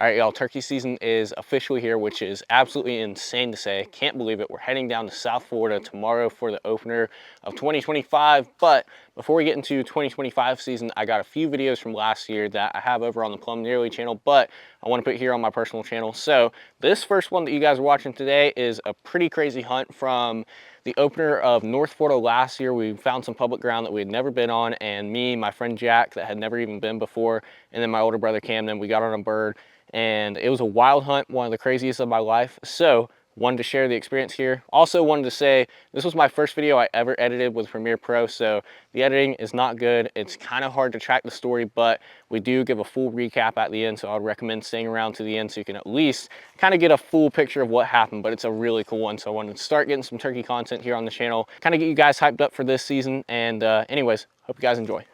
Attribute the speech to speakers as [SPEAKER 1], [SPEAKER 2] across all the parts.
[SPEAKER 1] All right, y'all, turkey season is officially here, which is absolutely insane to say. Can't believe it. We're heading down to South Florida tomorrow for the opener of 2025. But before we get into 2025 season, I got a few videos from last year that I have over on the Plumb Nearly channel, but I want to put here on my personal channel. So this first one that you guys are watching today is a pretty crazy hunt from the opener of North Florida last year. We found some public ground that we had never been on, and me, my friend Jack, that had never even been before, and then my older brother Camden, we got on a bird. And it was a wild hunt, one of the craziest of my life. So wanted to share the experience here. Also wanted to say this was my first video I ever edited with Premiere Pro, so the editing is not good. It's kind of hard to track the story, but we do give a full recap at the end, so I would recommend staying around to the end so you can at least kind of get a full picture of what happened. But it's a really cool one, so I wanted to start getting some turkey content here on the channel, kind of get you guys hyped up for this season. And anyways, hope you guys enjoy.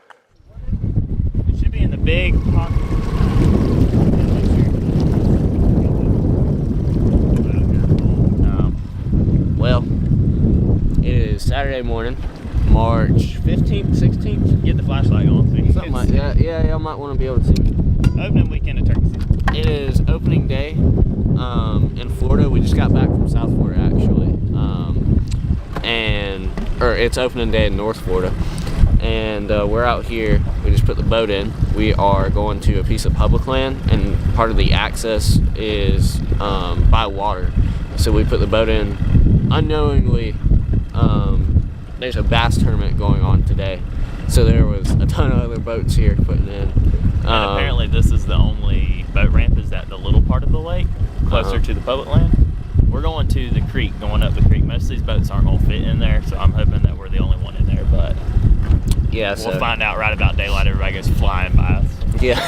[SPEAKER 2] It should be in the big pocket.
[SPEAKER 1] Well, it is Saturday morning, March 15th, 16th.
[SPEAKER 2] Get the flashlight on. So
[SPEAKER 1] Something like that. Yeah, y'all might want to be able to see.
[SPEAKER 2] Opening weekend of turkey season.
[SPEAKER 1] It is opening day in Florida. We just got back from South Florida, actually. Or it's opening day in North Florida. And we're out here. We just put the boat in. We are going to a piece of public land, and part of the access is by water. So we put the boat in unknowingly. There's a bass tournament going on today, so there was a ton of other boats here putting in.
[SPEAKER 2] And apparently this is the only boat ramp is at the little part of the lake, closer to the public land. We're going to the creek, going up the creek. Most of these boats aren't going to fit in there, so I'm hoping that we're the only one in there, but
[SPEAKER 1] yeah,
[SPEAKER 2] we'll find out right about daylight. Everybody goes flying by us.
[SPEAKER 1] Yeah.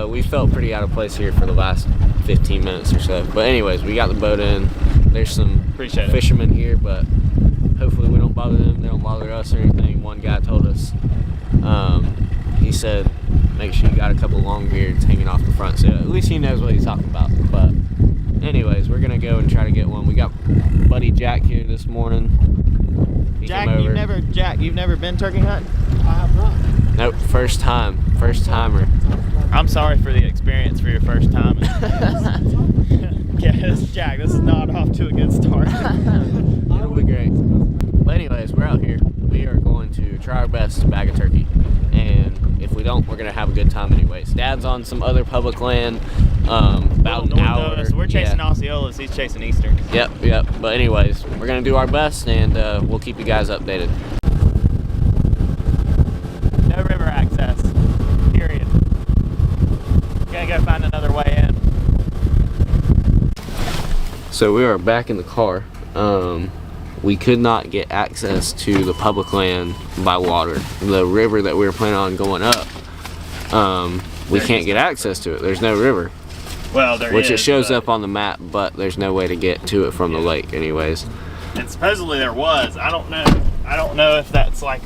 [SPEAKER 1] We've felt pretty out of place here for the last 15 minutes or so. But anyways, we got the boat in. There's some fishermen here, but hopefully we don't bother them. They don't bother us or anything. One guy told us, he said, make sure you got a couple long beards hanging off the front. So at least he knows what he's talking about. But anyways, we're gonna go and try to get one. We got buddy Jack here this morning.
[SPEAKER 2] Jack, you've never been turkey hunting?
[SPEAKER 3] I have not.
[SPEAKER 1] Nope, first timer.
[SPEAKER 2] I'm sorry for the experience for your first time. Yes, Jack, this is not off to a good start.
[SPEAKER 1] It'll be great. But anyways, we're out here. We are going to try our best to bag a turkey. And if we don't, we're going to have a good time anyways. Dad's on some other public land, about an hour.
[SPEAKER 2] So we're chasing Osceolas, he's chasing Eastern.
[SPEAKER 1] Yep. But anyways, we're going to do our best, and we'll keep you guys updated.
[SPEAKER 2] No river access, period. Gonna go find another way in.
[SPEAKER 1] So we are back in the car. We could not get access to the public land by water. The river that we were planning on going up, we can't get access to it. There's no river.
[SPEAKER 2] Well, there
[SPEAKER 1] Which
[SPEAKER 2] is,
[SPEAKER 1] it shows up on the map, but there's no way to get to it from the lake anyways.
[SPEAKER 2] And supposedly there was. I don't know if that's like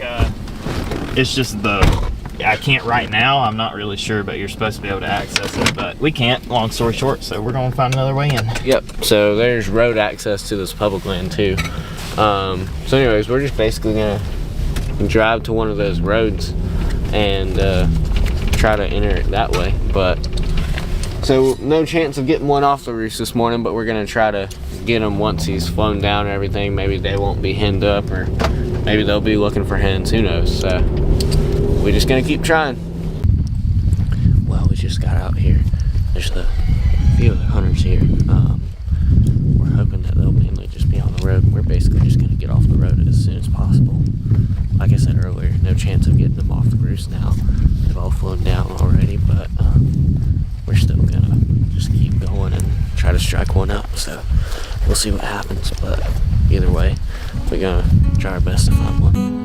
[SPEAKER 2] it's just I can't right now. I'm not really sure, but you're supposed to be able to access it, but we can't, long story short, so we're gonna find another way in.
[SPEAKER 1] Yep, so there's road access to this public land too. So anyways, we're just basically gonna drive to one of those roads and try to enter it that way. But so no chance of getting one off the roost this morning, but we're gonna try to get him once he's flown down and everything. Maybe they won't be henned up, or maybe they'll be looking for hens, who knows. So we're just gonna keep trying. Well, we just got out here. There's a few other hunters here. We're hoping that they'll mainly just be on the road. We're basically just gonna get off the road as soon as possible. Like I said earlier, no chance of getting them off the roost now. They've all flown down already, but we're still gonna just keep going and try to strike one up. So we'll see what happens, but either way, we're gonna try our best to find one.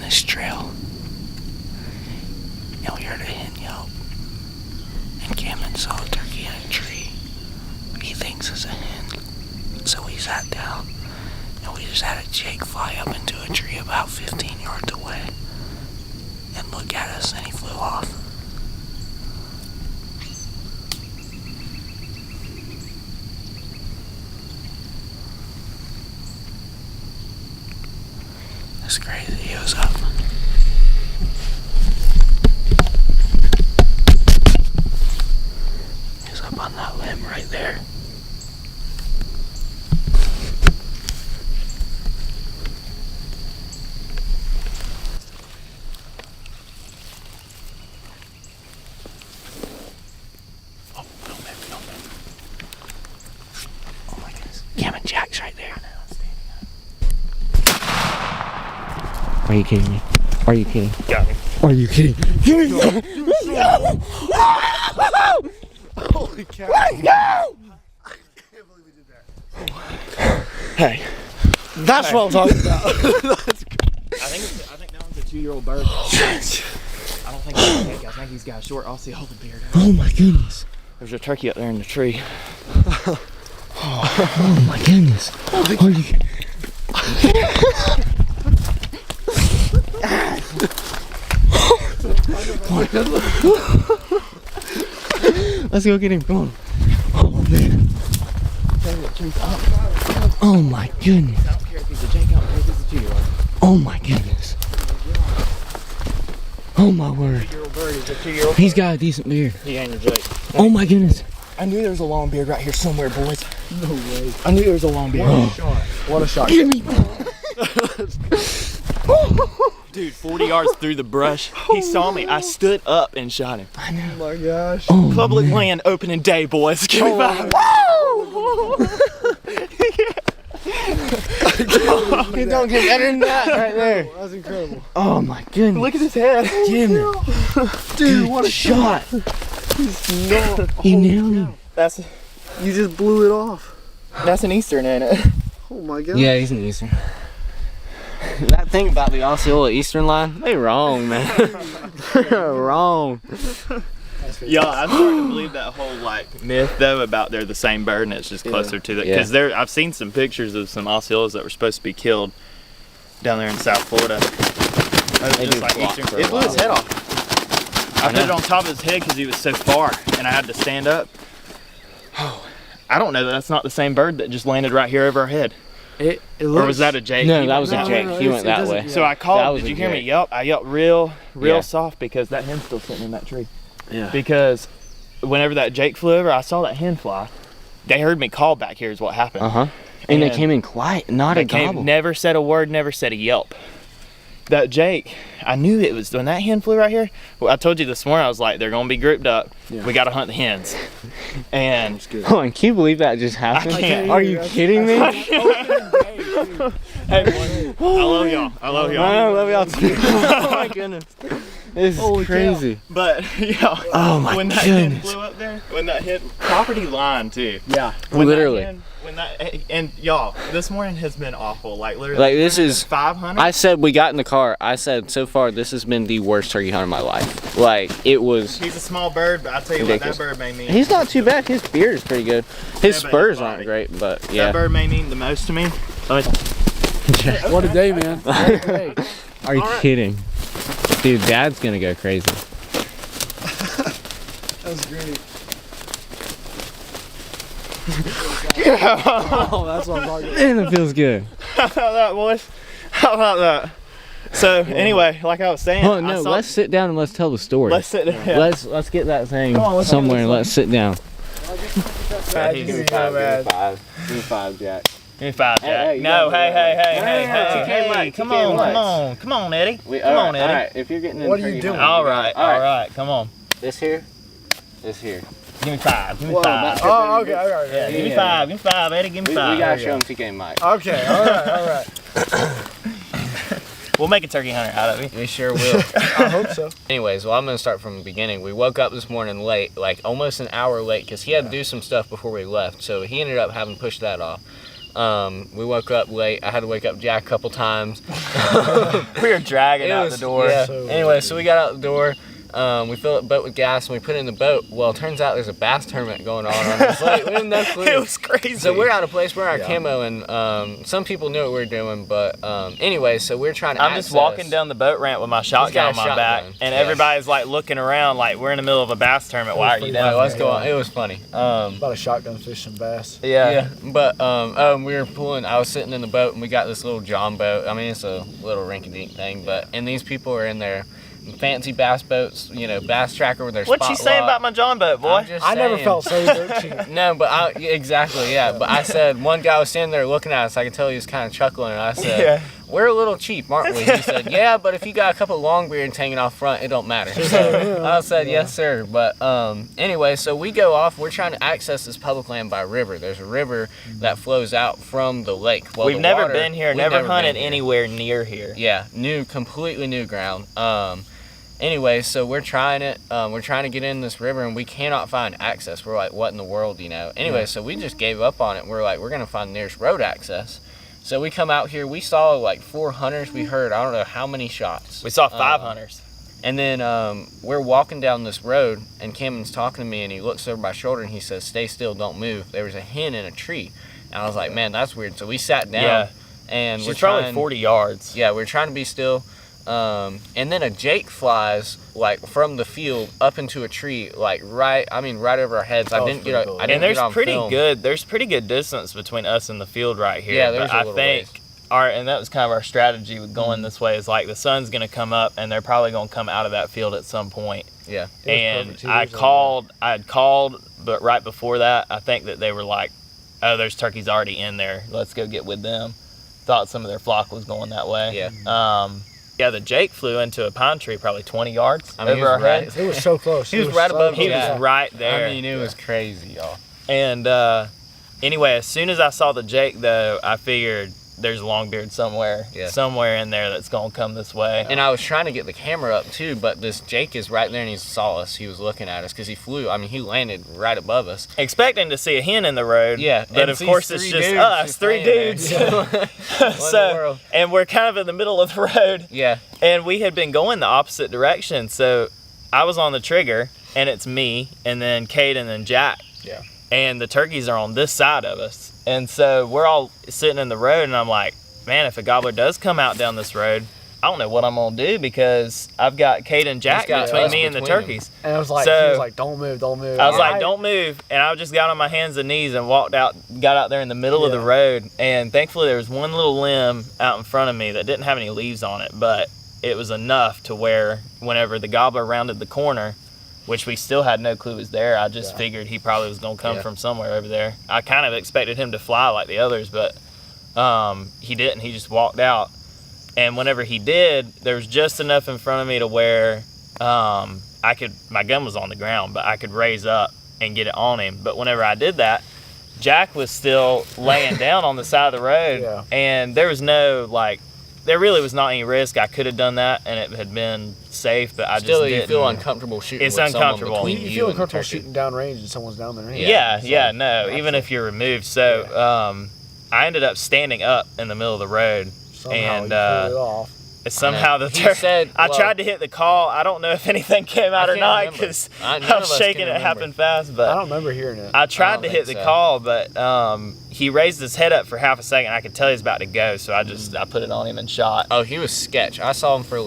[SPEAKER 3] this trail, and we heard a hen yelp. And Cameron saw a turkey in a tree. He thinks it's a hen. So we sat down, and we just had a jake fly up into a tree about 15 yards away and look at us, and he flew off. That's crazy. He was up. He was up on that limb right there. Oh, don't move, don't move. Oh my goodness. Cameron Jack's right there. Are you kidding me? Are you kidding?
[SPEAKER 2] Got me.
[SPEAKER 3] Are you kidding?
[SPEAKER 4] Holy cow.
[SPEAKER 3] Let's go!
[SPEAKER 4] I can't believe we did that.
[SPEAKER 3] Hey,
[SPEAKER 4] That's what I'm talking about.
[SPEAKER 2] I think that one's a 2-year-old bird. I don't think he's big. I think he's got a short Aussie holding beard.
[SPEAKER 3] oh my goodness.
[SPEAKER 2] There's a turkey up there in the tree.
[SPEAKER 3] Oh my goodness. Are you... Let's go get him. Come on. Oh man. Oh my goodness.
[SPEAKER 2] I don't care if he's a jake, I don't care if he's a 2-year-old.
[SPEAKER 3] Oh my goodness. Oh my word.
[SPEAKER 2] 2-year-old bird is a 2-year-old.
[SPEAKER 3] He's got a decent beard.
[SPEAKER 2] He ain't a jake.
[SPEAKER 3] Oh my goodness.
[SPEAKER 2] I knew there was a long beard right here somewhere, boys.
[SPEAKER 4] No way.
[SPEAKER 2] I knew there was a long beard.
[SPEAKER 4] What a shot.
[SPEAKER 3] Give me.
[SPEAKER 2] Dude, 40 yards through the brush, he saw me. I stood up and shot him.
[SPEAKER 3] I know.
[SPEAKER 4] Oh my gosh.
[SPEAKER 3] Oh,
[SPEAKER 2] Public
[SPEAKER 3] man.
[SPEAKER 2] land opening day, boys. Give me five.
[SPEAKER 3] You don't get better than that right there.
[SPEAKER 4] That's incredible.
[SPEAKER 3] Oh my goodness.
[SPEAKER 2] Look at his head.
[SPEAKER 3] Jimmy.
[SPEAKER 4] Dude, what a
[SPEAKER 3] shot.
[SPEAKER 4] No.
[SPEAKER 3] He nailed him.
[SPEAKER 2] That's
[SPEAKER 4] You just blew it off.
[SPEAKER 2] an Eastern, ain't it?
[SPEAKER 4] Oh my god.
[SPEAKER 3] Yeah, he's an Eastern. That thing about the Osceola Eastern line, they wrong, man. They're wrong.
[SPEAKER 2] Yeah, I'm starting to believe that whole like myth though about they're the same bird and it's just closer to that because I've seen some pictures of some Osceolas that were supposed to be killed down there in South Florida. It blew his head off. I put it on top of his head because he was so far and I had to stand up. I don't know that that's not the same bird that just landed right here over our head.
[SPEAKER 4] It
[SPEAKER 2] Or was that a jake?
[SPEAKER 3] No,
[SPEAKER 2] He
[SPEAKER 3] that
[SPEAKER 2] went
[SPEAKER 3] was a
[SPEAKER 2] that
[SPEAKER 3] jake.
[SPEAKER 2] way.
[SPEAKER 3] He went that way.
[SPEAKER 2] So I
[SPEAKER 3] That
[SPEAKER 2] called.
[SPEAKER 3] was
[SPEAKER 2] Did
[SPEAKER 3] a
[SPEAKER 2] you hear me
[SPEAKER 3] jake.
[SPEAKER 2] yelp? I yelped real
[SPEAKER 3] Yeah.
[SPEAKER 2] soft because that hen's still sitting in that tree.
[SPEAKER 3] Yeah.
[SPEAKER 2] Because whenever that jake flew over, I saw that hen fly. They heard me call back here is what happened.
[SPEAKER 3] Uh-huh. And they
[SPEAKER 2] And
[SPEAKER 3] came in quiet, not a
[SPEAKER 2] They came,
[SPEAKER 3] gobble.
[SPEAKER 2] never said a word, never said a yelp. That jake, I knew it was when that hen flew right here. Well, I told you this morning, I was like, they're gonna be grouped up.
[SPEAKER 4] Yeah.
[SPEAKER 2] We gotta hunt the hens. And
[SPEAKER 3] Hold on, can you believe that just happened?
[SPEAKER 2] I can't.
[SPEAKER 3] Are you kidding me?
[SPEAKER 2] hey, boy, I love y'all. I love y'all.
[SPEAKER 3] I love y'all too. Oh my goodness. This is
[SPEAKER 4] Holy cow.
[SPEAKER 3] crazy.
[SPEAKER 2] But yeah,
[SPEAKER 3] Oh my
[SPEAKER 2] when that hen
[SPEAKER 3] goodness.
[SPEAKER 2] flew up there, when that hen property line too.
[SPEAKER 4] Yeah.
[SPEAKER 2] When that
[SPEAKER 3] Literally.
[SPEAKER 2] hen- when that and y'all, this morning has been awful. Like literally,
[SPEAKER 3] Like, this is-
[SPEAKER 2] 500.
[SPEAKER 3] I said, we got in the car, I said, so far, this has been the worst turkey hunt of my life. Like, it was...
[SPEAKER 2] He's a small bird, but I tell you
[SPEAKER 3] Ridiculous.
[SPEAKER 2] what, that bird may mean.
[SPEAKER 3] He's not too bad. His beard is pretty good. His
[SPEAKER 2] Yeah, but
[SPEAKER 3] spurs
[SPEAKER 2] his
[SPEAKER 3] aren't
[SPEAKER 2] body.
[SPEAKER 3] great, but
[SPEAKER 2] That
[SPEAKER 3] yeah.
[SPEAKER 2] bird may mean the most to me.
[SPEAKER 4] What a day, man. What a day.
[SPEAKER 3] Are you kidding? Dude, Dad's gonna go crazy.
[SPEAKER 4] That's great. Oh, that's what I'm talking about.
[SPEAKER 3] Man, it feels good.
[SPEAKER 2] How about that, boys? How about that? So anyway, like I was saying,
[SPEAKER 3] Oh
[SPEAKER 2] I
[SPEAKER 3] no,
[SPEAKER 2] saw-
[SPEAKER 3] let's sit down and let's tell the story.
[SPEAKER 2] let's sit there. Yeah.
[SPEAKER 3] Let's get that thing
[SPEAKER 2] Come on, let's
[SPEAKER 3] somewhere
[SPEAKER 2] do
[SPEAKER 3] and
[SPEAKER 2] this
[SPEAKER 3] let's sit down.
[SPEAKER 2] Give me five,
[SPEAKER 3] Give me 5, Jack.
[SPEAKER 2] Give me 5, Jack.
[SPEAKER 3] Hey, you
[SPEAKER 2] no,
[SPEAKER 3] gotta
[SPEAKER 2] hey,
[SPEAKER 3] do
[SPEAKER 2] hey,
[SPEAKER 3] that.
[SPEAKER 2] hey,
[SPEAKER 3] No,
[SPEAKER 2] hey,
[SPEAKER 3] no,
[SPEAKER 2] hey,
[SPEAKER 3] TK
[SPEAKER 2] hey,
[SPEAKER 3] Mike,
[SPEAKER 2] come
[SPEAKER 3] TK
[SPEAKER 2] on,
[SPEAKER 3] Mike.
[SPEAKER 2] come on, come on, Eddie. Come on, Eddie.
[SPEAKER 3] Alright, if you're getting in
[SPEAKER 4] What are you
[SPEAKER 3] turkey
[SPEAKER 4] doing?
[SPEAKER 3] hunting,
[SPEAKER 2] All right, all right, come on.
[SPEAKER 3] This here, this here.
[SPEAKER 2] Give me 5, give me
[SPEAKER 4] Whoa,
[SPEAKER 2] 5.
[SPEAKER 4] Oh, okay, all right.
[SPEAKER 2] Yeah, give me
[SPEAKER 3] Yeah.
[SPEAKER 2] 5, Eddie, give me
[SPEAKER 3] We
[SPEAKER 2] 5.
[SPEAKER 3] gotta show him TK Mike.
[SPEAKER 4] Okay, all right, all right.
[SPEAKER 2] We'll make a turkey hunter out of it.
[SPEAKER 3] We sure will.
[SPEAKER 4] I hope so.
[SPEAKER 3] Anyways, well, I'm gonna start from the beginning. We woke up this morning late, like almost an hour late, because he had to do some stuff before we left. So he ended up having to push that off.
[SPEAKER 1] We woke up late. I had to wake up Jack a couple times.
[SPEAKER 2] We were dragging out the door.
[SPEAKER 1] Yeah.
[SPEAKER 4] So
[SPEAKER 1] Anyway, so we got out the door. We filled the boat with gas and we put it in the boat. Well, it turns out there's a bass tournament going on this lake. We have no clue.
[SPEAKER 2] It was crazy.
[SPEAKER 1] So we're out of place. We're in our camo, and some people knew what we were doing. But anyway, so we're trying to.
[SPEAKER 2] I'm just walking down the boat ramp with my shotgun on my back, and everybody's like looking around, like we're in the middle of a bass tournament. Why are you down?
[SPEAKER 1] What's going on? It was funny.
[SPEAKER 4] About a shotgun fishing bass.
[SPEAKER 1] Yeah. But we were pulling. I was sitting in the boat, and we got this little John boat. I mean, it's a little rinky-dink thing, and these people are in there. Fancy bass boats, bass tracker with their
[SPEAKER 2] What you saying about my John boat, boy?
[SPEAKER 4] I never felt so dirt cheap.
[SPEAKER 1] No, but exactly, yeah. But I said, one guy was standing there looking at us. I could tell he was kind of chuckling, and I said, "We're a little cheap, aren't we?" He said, "Yeah, but if you got a couple of longbeards hanging off front, it don't matter." So I said, "Yes, sir." But anyway, so we go off. We're trying to access this public land by river. There's a river that flows out from the lake. Well,
[SPEAKER 2] we've never been here. Never hunted anywhere near here.
[SPEAKER 1] Yeah, completely new ground. Anyway, so we're trying it. We're trying to get in this river, and we cannot find access. We're like, what in the world, Anyway, so we just gave up on it. We're like, we're going to find the nearest road access. So we come out here. We saw like 4 hunters. We heard, I don't know how many shots.
[SPEAKER 2] We saw 5 hunters.
[SPEAKER 1] And then we're walking down this road, and Cameron's talking to me, and he looks over my shoulder, and he says, "Stay still, don't move." There was a hen in a tree. And I was like, man, that's weird. So we sat down, and
[SPEAKER 2] she's probably 40 yards.
[SPEAKER 1] Yeah, we're trying to be still. And then a jake flies like from the field up into a tree, like right over our heads. I didn't get on
[SPEAKER 2] There's pretty good distance between us and the field right here.
[SPEAKER 1] Yeah, there's
[SPEAKER 2] but
[SPEAKER 1] a
[SPEAKER 2] I
[SPEAKER 1] little
[SPEAKER 2] think
[SPEAKER 1] ways.
[SPEAKER 2] And that was kind of our strategy with going this way, is like the sun's gonna come up and they're probably gonna come out of that field at some point.
[SPEAKER 1] Yeah.
[SPEAKER 2] And I had called, but right before that, I think that they were like, "Oh, there's turkeys already in there. Let's go get with them." Thought some of their flock was going that way.
[SPEAKER 1] Yeah.
[SPEAKER 2] Yeah, the jake flew into a pine tree probably 20 yards over our heads.
[SPEAKER 4] It was so close.
[SPEAKER 1] He was right above.
[SPEAKER 2] He was right there.
[SPEAKER 1] I mean, it was crazy, y'all.
[SPEAKER 2] And anyway, as soon as I saw the jake, though, I figured there's a longbeard somewhere in there that's gonna come this way.
[SPEAKER 1] And I was trying to get the camera up too, but this jake is right there, and he saw us. He was looking at us because he flew. I mean, he landed right above us,
[SPEAKER 2] expecting to see a hen in the road.
[SPEAKER 1] Yeah,
[SPEAKER 2] but of course it's just us, 3 dudes. So, and we're kind of in the middle of the road.
[SPEAKER 1] Yeah.
[SPEAKER 2] And we had been going the opposite direction, so I was on the trigger, and it's me, and then Kate, and then Jack.
[SPEAKER 4] Yeah.
[SPEAKER 2] And the turkeys are on this side of us. And so we're all sitting in the road, and I'm like, man, if a gobbler does come out down this road, I don't know what I'm going to do, because I've got Kate and Jack between me and the turkeys.
[SPEAKER 4] And I was like, he was like, don't move.
[SPEAKER 2] I was like, don't move. And I just got on my hands and knees and got out there in the middle of the road. And thankfully there was one little limb out in front of me that didn't have any leaves on it, but it was enough to where whenever the gobbler rounded the corner, which we still had no clue was there, I just figured he probably was going to come from somewhere over there. I kind of expected him to fly like the others, but he didn't. He just walked out. And whenever he did, there was just enough in front of me to where my gun was on the ground, but I could raise up and get it on him. But whenever I did that, Jack was still laying down on the side of the road, and there was there really was not any risk. I could have done that, and it had been safe, but I just didn't.
[SPEAKER 1] You feel uncomfortable shooting.
[SPEAKER 2] It's
[SPEAKER 1] with
[SPEAKER 2] uncomfortable.
[SPEAKER 4] You feel uncomfortable shooting downrange and someone's down there.
[SPEAKER 2] Even if you're removed. So I ended up standing up in the middle of the road,
[SPEAKER 4] somehow you pulled it off.
[SPEAKER 2] Somehow I tried to hit the call. I don't know if anything came out or not, because I'm shaking. It happened fast, but
[SPEAKER 4] I don't remember hearing it.
[SPEAKER 2] I tried to hit the call, but he raised his head up for half a second. I could tell he was about to go, so I put it on him and shot.
[SPEAKER 1] Oh, he was sketch. I saw him for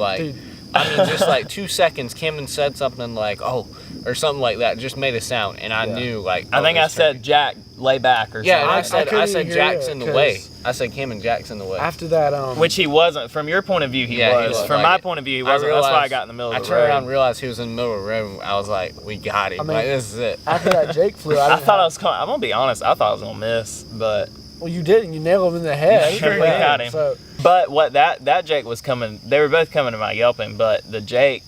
[SPEAKER 1] just like 2 seconds. Cameron said something like, "Oh," or something like that. Just made a sound, and I knew
[SPEAKER 2] I think I said, "Jack, lay back," or something.
[SPEAKER 1] Yeah, and I said Jack's in the way. I said Cameron Jack's in the way.
[SPEAKER 4] After that,
[SPEAKER 2] which he wasn't. From your point of view, he was. From my point of view, he wasn't. That's why I got in the middle of the road.
[SPEAKER 1] I turned around and realized he was in the middle of the road. I was like, we got him. This is it.
[SPEAKER 4] After that Jake flew,
[SPEAKER 2] I'm gonna be honest. I thought I was gonna miss, but
[SPEAKER 4] well, you didn't. You nailed him in the head.
[SPEAKER 2] Sure, we got him. So. But what that Jake was coming. They were both coming to my yelping, but the Jake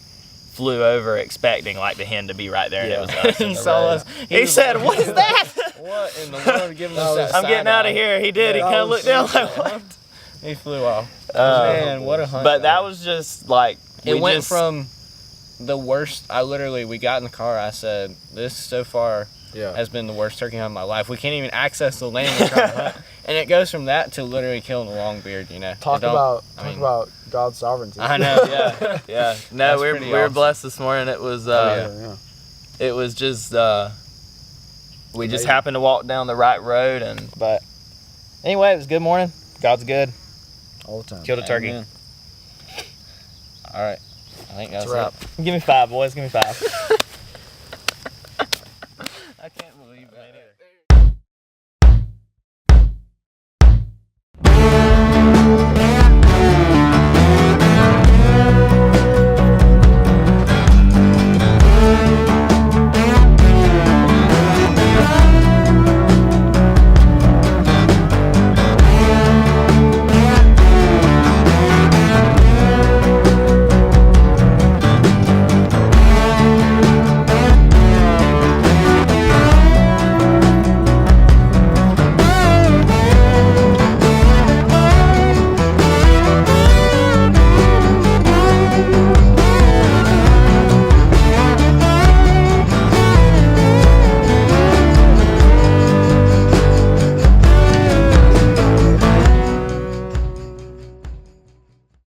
[SPEAKER 2] flew over expecting like the hen to be right there, and it was us. He saw us. He said, "What is that?"
[SPEAKER 1] What in the world? Giving us that
[SPEAKER 2] I'm getting out of here. He did. He kind of looked down like, "What?"
[SPEAKER 1] He flew off. Man, what a hunt!
[SPEAKER 2] But that was just like
[SPEAKER 1] it went from the worst. We got in the car. I said, "This so far." has been the worst turkey hunt of my life. We can't even access the land we're trying to hunt. And it goes from that to literally killing the longbeard, you know.
[SPEAKER 5] Talk about God's sovereignty.
[SPEAKER 1] I know, yeah.
[SPEAKER 6] Yeah. No, we were blessed this morning. It was it was just we just happened to walk down the right road, but anyway, it was a good morning. God's good.
[SPEAKER 5] All the time.
[SPEAKER 6] Killed a turkey.
[SPEAKER 1] All right. I think that's
[SPEAKER 5] a wrap.
[SPEAKER 6] Give me 5, boys. Give me 5.